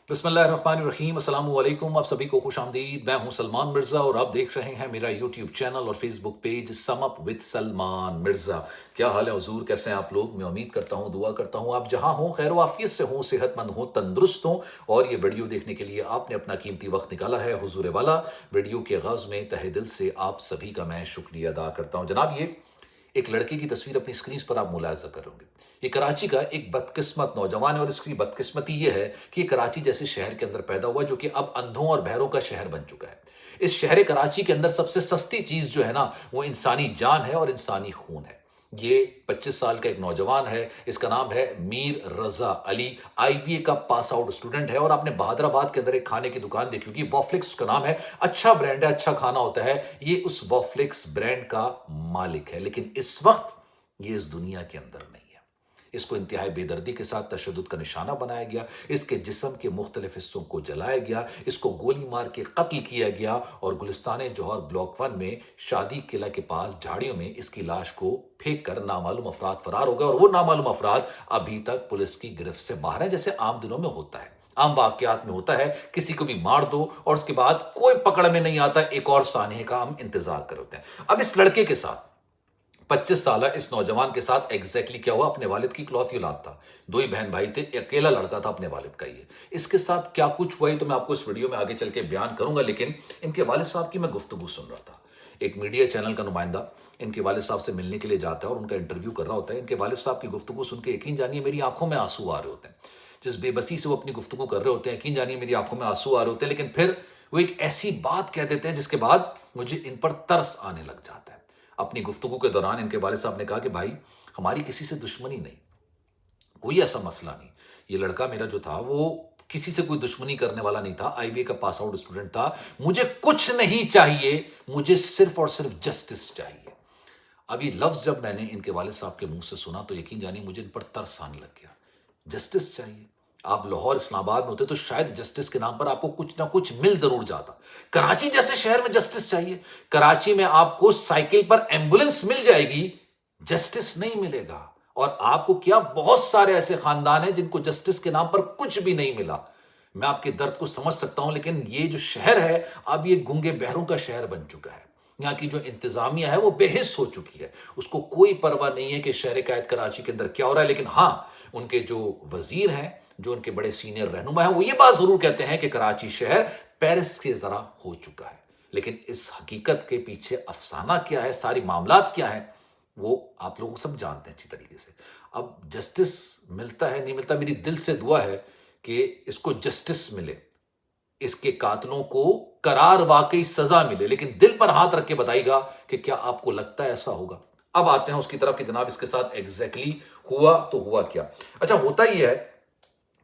बिस्मिल्लाहिर्रहमानिर्रहीम, अस्सलाम वालेकुम। आप सभी को खुश आमदीद। मैं हूं सलमान मिर्ज़ा और आप देख रहे हैं मेरा यूट्यूब चैनल और Facebook page sum up with Salman Mirza. क्या हाल है हुजूर, कैसे हैं आप लोग? मैं उम्मीद करता हूं, दुआ करता हूं आप जहां हों खैर वाफियत से हों, सेहतमंद हों, तंदुरुस्त हों। और ये वीडियो देखने के लिए आपने अपना कीमती वक्त निकाला है हुजूर वाला। वीडियो के आगाज़ में तहे दिल से आप सभी का मैं शुक्रिया अदा करता हूँ। जनाब, ये एक लड़के की तस्वीर अपनी स्क्रीन पर आप मुलाजा करोगे। ये कराची का एक बदकिस्मत नौजवान है और इसकी बदकिस्मती ये है कि ये कराची जैसे शहर के अंदर पैदा हुआ जो कि अब अंधों और बहरों का शहर बन चुका है। इस शहर कराची के अंदर सबसे सस्ती चीज जो है ना, वो इंसानी जान है और इंसानी खून है। ये 25 साल का एक नौजवान है। इसका नाम है मीर रजा अली। आईबीए का पास आउट स्टूडेंट है और आपने बहादुराबाद के अंदर एक खाने की दुकान देखी होगी, वॉफ्लिक्स उसका नाम है। अच्छा ब्रांड है, अच्छा खाना होता है। ये उस वॉफ्लिक्स ब्रांड का मालिक है, लेकिन इस वक्त ये इस दुनिया के अंदर नहीं है। इसको इंतहाई बेदर्दी के साथ तशद्दुद का निशाना बनाया गया। इसके जिस्म के मुख्तलिफ हिस्सों को जलाया गया। इसको गोली मार के कत्ल किया गया और गुलिस्तान जौहर ब्लॉक 1 में शादी किला के पास झाड़ियों में इसकी लाश को फेंक कर नामालूम अफराद फरार हो गए और वो नामालूम अफराद अभी तक पुलिस की गिरफ्त से बाहर हैं, जैसे आम दिनों में होता है, आम वाकयात में होता है। किसी को भी मार दो और उसके बाद कोई पकड़ में नहीं आता, एक और सानहे का हम इंतजार कर होते हैं। अब इस लड़के के साथ 25 साल इस नौजवान के साथ एग्जैक्टली क्या हुआ? अपने वालिद की इकलौती औलाद था, दो ही बहन भाई थे, अकेला लड़का था अपने वालिद का। ये इसके साथ क्या कुछ हुआ तो मैं आपको इस वीडियो में आगे चल के बयान करूंगा, लेकिन इनके वालिद साहब की मैं गुफ्तगू सुन रहा था। एक मीडिया चैनल का नुमाइंदा इनके वालिद साहब से मिलने के लिए जाता है और उनका इंटरव्यू कर रहा होता है। इनके वालिद साहब की गुफ्तगू सुन के यकीन जानिए मेरी आंखों में आंसू आ रहे होते हैं। जिस बेबसी से वो अपनी गुफ्तगू कर रहे होते हैं, यकीन जानिए मेरी आंखों में आंसू आ रहे होते हैं। लेकिन फिर वो एक ऐसी बात कह देते हैं जिसके बाद मुझे इन पर तरस आने लग जाता है। अपनी गुफ्तगू के दौरान इनके वालिद साहब ने कहा कि भाई, हमारी किसी से दुश्मनी नहीं, कोई ऐसा मसला नहीं। ये लड़का मेरा जो था वो किसी से कोई दुश्मनी करने वाला नहीं था, आईबीए का पास आउट स्टूडेंट था। मुझे कुछ नहीं चाहिए, मुझे सिर्फ और सिर्फ जस्टिस चाहिए। अब ये लफ्ज जब मैंने इनके वालिद साहब के मुंह से सुना तो यकीन जानिए मुझे इन पर तरस आने लग गया। जस्टिस चाहिए? आप लाहौर इस्लामाबाद में होते तो शायद जस्टिस के नाम पर आपको कुछ ना कुछ मिल जरूर जाता। कराची जैसे शहर में जस्टिस चाहिए? कराची में आपको साइकिल पर एम्बुलेंस मिल जाएगी, जस्टिस नहीं मिलेगा। और आपको क्या, बहुत सारे ऐसे खानदान हैं जिनको जस्टिस के नाम पर कुछ भी नहीं मिला। मैं आपके दर्द को समझ सकता हूं, लेकिन ये जो शहर है अब ये गूंगे बहरों का शहर बन चुका है। यहाँ की जो इंतजामिया है वो बेहिस हो चुकी है। उसको कोई परवाह नहीं है कि शहर कायद कराची के अंदर क्या हो रहा है। लेकिन हाँ, उनके जो वजीर हैं, जो उनके बड़े सीनियर रहनुमा हैं, वो ये बात जरूर कहते हैं कि कराची शहर पेरिस के जरा हो चुका है। लेकिन इस हकीकत के पीछे अफसाना क्या है, सारी मामलात क्या है, वो आप लोग सब जानते हैं अच्छी तरीके से। अब जस्टिस मिलता है नहीं मिलता, मेरी दिल से दुआ है कि इसको जस्टिस मिले, इसके कातलों को करार वाकई सजा मिले। लेकिन दिल पर हाथ रख के बताइएगा कि क्या आपको लगता है ऐसा होगा? अब आते हैं उसकी तरफ कि जनाब इसके साथ एग्जैक्टली हुआ तो हुआ क्या। अच्छा, होता ही है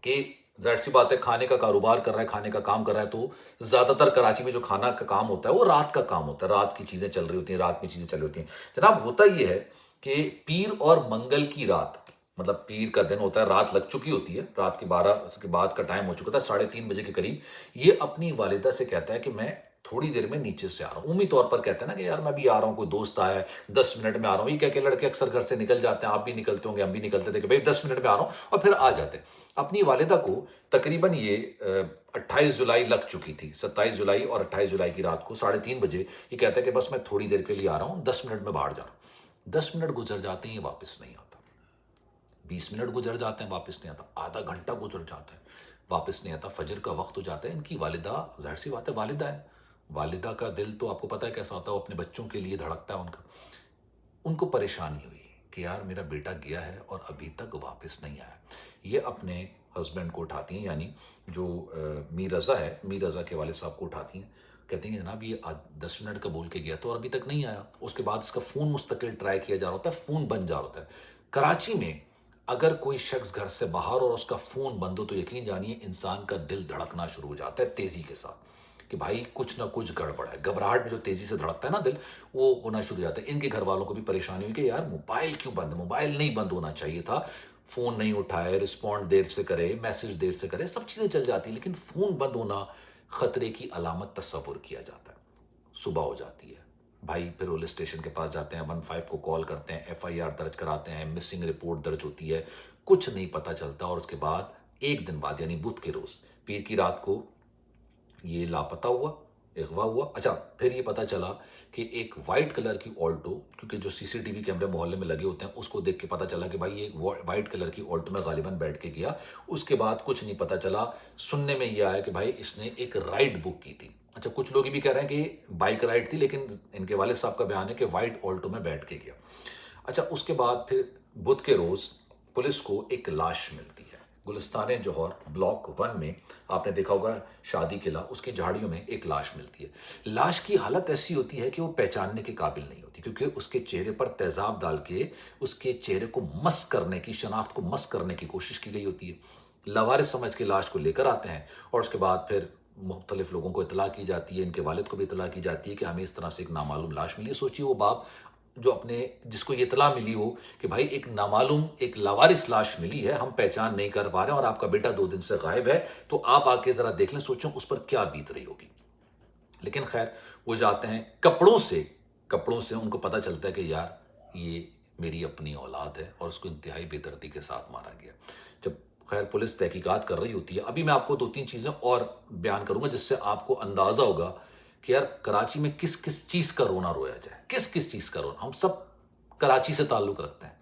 कि जाहिर सी बात है, खाने का कारोबार कर रहा है, खाने का काम कर रहा है, तो ज्यादातर कराची में जो खाना का काम होता है वो रात का काम होता है। रात की चीजें चल रही होती हैं, रात में चीजें चल रही होती हैं। जनाब, होता यह है कि पीर और मंगल की रात, मतलब पीर का दिन होता है, रात लग चुकी होती है, रात के 12 के बाद का टाइम हो चुका था, 3:30 बजे के करीब ये अपनी वालिदा से कहता है कि मैं थोड़ी देर में नीचे से आ रहा हूं। उम्मीद तौर पर कहता है ना कि यार मैं भी आ रहा हूं, कोई दोस्त आया है, 10 मिनट में आ रहा हूं। ये कह के लड़के अक्सर घर से निकल जाते हैं, आप भी निकलते होंगे, हम भी निकलते थे कि भाई 10 मिनट में आ रहा हूं, और फिर आ जाते हैं। अपनी वालिदा को तकरीबन ये 28 जुलाई लग चुकी थी, 27 जुलाई और 28 जुलाई की रात को 3:30 बजे ये कहता है कि बस मैं थोड़ी देर के लिए आ रहा हूं, 10 मिनट में बाहर जा रहा हूं। 10 मिनट गुजर जाते हैं, ये वापस नहीं आता। 20 मिनट गुजर जाते हैं, वापस नहीं आता। आधा घंटा गुजर जाता है, वापस नहीं आता। फजर का वक्त हो जाता है। इनकी वालिदा, जाहिर सी बात है वालिदा है, वालिदा का दिल तो आपको पता है कैसा होता है, वो अपने बच्चों के लिए धड़कता है उनका। उनको परेशानी हुई कि यार मेरा बेटा गया है और अभी तक वापस नहीं आया। ये अपने हस्बैंड को उठाती हैं, यानी जो मीर रज़ा है, मीर रज़ा के वाले साहब को उठाती हैं, कहती हैं जनाब ये 10 मिनट का बोल के गया तो और अभी तक नहीं आया। उसके बाद इसका फ़ोन मुस्तकिल ट्राई किया जा रहा होता है, फ़ोन बंद जा रहा होता है। कराची में अगर कोई शख्स घर से बाहर और उसका फ़ोन बंद हो तो यकीन जानिए इंसान का दिल धड़कना शुरू हो जाता है तेज़ी के साथ कि भाई कुछ ना कुछ गड़बड़ है। घबराहट में जो तेजी से धड़कता है ना दिल, वो होना शुरू हो जाता है। इनके घर वालों को भी परेशानी हुई कि यार मोबाइल क्यों बंद, मोबाइल नहीं बंद होना चाहिए था। फोन नहीं उठाए, रिस्पॉन्ड देर से करे, मैसेज देर से करे, सब चीजें चल जाती है, लेकिन फोन बंद होना खतरे की अलामत तस्वुर किया जाता है। सुबह हो जाती है, भाई फिर पुलिस स्टेशन के पास जाते हैं, 15 को कॉल करते हैं, एफआईआर दर्ज कराते हैं, मिसिंग रिपोर्ट दर्ज होती है, कुछ नहीं पता चलता। और उसके बाद ایک دن بعد یعنی بدھ کے روز پیر کی رات کو یہ لاپتہ ہوا، اغوا ہوا۔ اچھا، پھر یہ پتا چلا کہ ایک وائٹ کلر کی آلٹو، کیونکہ جو سی سی ٹی وی کیمرے محلے میں لگے ہوتے ہیں اس کو دیکھ کے پتا چلا کہ بھائی یہ وائٹ کلر کی آلٹو میں غالباً بیٹھ کے گیا۔ اس کے بعد کچھ نہیں پتا چلا، سننے میں یہ آیا کہ بھائی اس نے ایک رائڈ بک کی تھی۔ اچھا، کچھ لوگ یہ بھی کہہ رہے ہیں کہ بائک رائڈ تھی، لیکن ان کے والد صاحب کا بیان ہے کہ وائٹ آلٹو میں بیٹھ کے گیا۔ اچھا، اس کے بعد پھر بدھ کے روز پولیس کو ایک لاش ملتی ہے گلستان جوہر بلاک 1 میں، آپ نے دیکھا ہوگا شادی قلعہ، اس کی جھاڑیوں میں ایک لاش ملتی ہے۔ لاش کی حالت ایسی ہوتی ہے کہ وہ پہچاننے کے قابل نہیں ہوتی، کیونکہ اس کے چہرے پر تیزاب ڈال کے اس کے چہرے کو مس کرنے کی، شناخت کو مس کرنے کی کوشش کی گئی ہوتی ہے۔ لاوارث سمجھ کے لاش کو لے کر آتے ہیں اور اس کے بعد پھر مختلف لوگوں کو اطلاع کی جاتی ہے، ان کے والد کو بھی اطلاع کی جاتی ہے کہ ہمیں اس طرح سے ایک نامعلوم لاش ملی ہے۔ سوچیے وہ باپ جو جس کو یہ اطلاع ملی ہو کہ بھائی ایک نامعلوم ایک لاوارث لاش ملی ہے، ہم پہچان نہیں کر پا رہے ہیں اور آپ کا بیٹا 2 دن سے غائب ہے، تو آپ آ کے ذرا دیکھ لیں، سوچیں اس پر کیا بیت رہی ہوگی۔ لیکن خیر، وہ جاتے ہیں، کپڑوں سے ان کو پتا چلتا ہے کہ یار یہ میری اپنی اولاد ہے اور اس کو انتہائی بے دردی کے ساتھ مارا گیا۔ جب خیر پولیس تحقیقات کر رہی ہوتی ہے، ابھی میں آپ کو 2-3 چیزیں اور بیان کروں گا جس سے آپ کو اندازہ ہوگا کہ یار کراچی میں کس کس چیز کا رونا رویا جائے، کس کس چیز کا رونا۔ ہم سب کراچی سے تعلق رکھتے ہیں،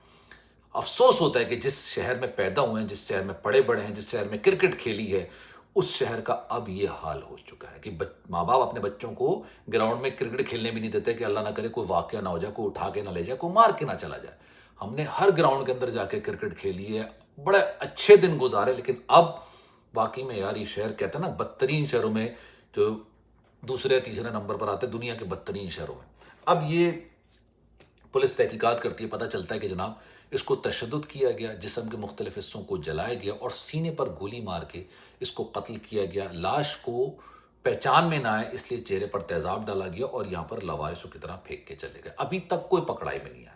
افسوس ہوتا ہے کہ جس شہر میں پیدا ہوئے ہیں، جس شہر میں پڑے بڑے ہیں، جس شہر میں کرکٹ کھیلی ہے، اس شہر کا اب یہ حال ہو چکا ہے کہ ماں باپ اپنے بچوں کو گراؤنڈ میں کرکٹ کھیلنے بھی نہیں دیتے کہ اللہ نہ کرے کوئی واقعہ نہ ہو جائے، کوئی اٹھا کے نہ لے جائے، کوئی مار کے نہ چلا جائے۔ ہم نے ہر گراؤنڈ کے اندر جا کے کرکٹ کھیلی ہے، بڑے اچھے دن گزارے، لیکن اب واقعی میں یار یہ شہر کہتے ہیں نا بدترین شہروں میں، جو دوسرے تیسرے نمبر پر آتے ہیں دنیا کے بدترین شہروں میں۔ اب یہ پولیس تحقیقات کرتی ہے، پتہ چلتا ہے کہ جناب اس کو تشدد کیا گیا، جسم کے مختلف حصوں کو جلایا گیا اور سینے پر گولی مار کے اس کو قتل کیا گیا۔ لاش کو پہچان میں نہ آئے اس لیے چہرے پر تیزاب ڈالا گیا اور یہاں پر لاوارثوں کی طرح پھینک کے چلے گئے۔ ابھی تک کوئی پکڑائی میں نہیں آیا۔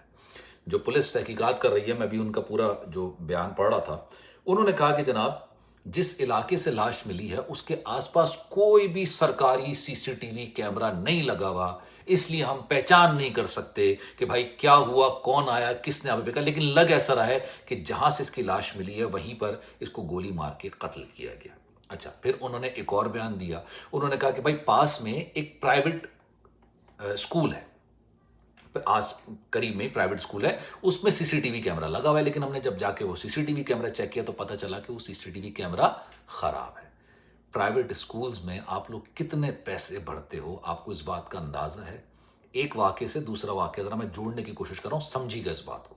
جو پولیس تحقیقات کر رہی ہے، میں بھی ان کا پورا جو بیان پڑھ رہا تھا، انہوں نے کہا کہ جناب جس علاقے سے لاش ملی ہے اس کے آس پاس کوئی بھی سرکاری سی سی ٹی وی کیمرہ نہیں لگا ہوا، اس لیے ہم پہچان نہیں کر سکتے کہ بھائی کیا ہوا، کون آیا، کس نے آپ پھینکا۔ لیکن لگ ایسا رہا ہے کہ جہاں سے اس کی لاش ملی ہے وہیں پر اس کو گولی مار کے قتل کیا گیا۔ اچھا، پھر انہوں نے ایک اور بیان دیا، انہوں نے کہا کہ بھائی پاس میں ایک پرائیویٹ اسکول ہے، قریب میں پرائیویٹ اسکول ہے، اس میں سی سی ٹی وی کیمرہ لگا ہوا ہے، لیکن ہم نے جب جا کے وہ C C T V camera check کیا تو پتہ چلا کہ وہ C C T V camera خراب ہے۔ پرائیویٹ اسکولز میں آپ لوگ کتنے پیسے بھرتے ہو، آپ کو اس بات کا اندازہ ہے؟ ایک واقعے سے دوسرا واقعہ ذرا میں جوڑنے کی کوشش کر رہا ہوں، سمجھی گا اس بات کو۔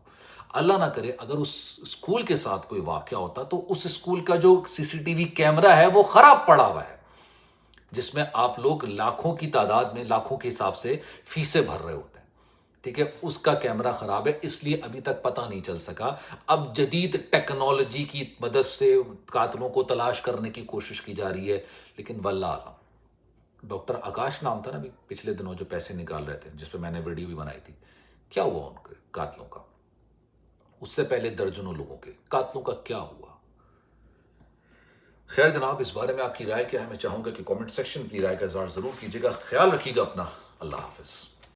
اللہ نہ کرے اگر اس اسکول کے ساتھ کوئی واقعہ ہوتا تو اس اسکول کا جو سی سی ٹی وی کیمرہ ہے وہ خراب پڑا ہوا ہے، جس میں آپ لوگ لاکھوں کی تعداد میں، لاکھوں کے حساب سے فیسیں بھر رہے ہوتے ہیں، ٹھیک ہے، اس کا کیمرہ خراب ہے، اس لیے ابھی تک پتہ نہیں چل سکا۔ اب جدید ٹیکنالوجی کی مدد سے قاتلوں کو تلاش کرنے کی کوشش کی جا رہی ہے، لیکن واللہ عالم۔ ڈاکٹر آکاش نام تھا نا ابھی پچھلے دنوں جو پیسے نکال رہے تھے، جس پہ میں نے ویڈیو بھی بنائی تھی، کیا ہوا ان کے قاتلوں کا؟ اس سے پہلے درجنوں لوگوں کے قاتلوں کا کیا ہوا؟ خیر جناب، اس بارے میں آپ کی رائے کیا ہے؟ میں چاہوں گا کہ کامنٹ سیکشن کی رائے کا اظہار ضرور کیجیے گا۔ خیال رکھیے گا اپنا، اللہ حافظ۔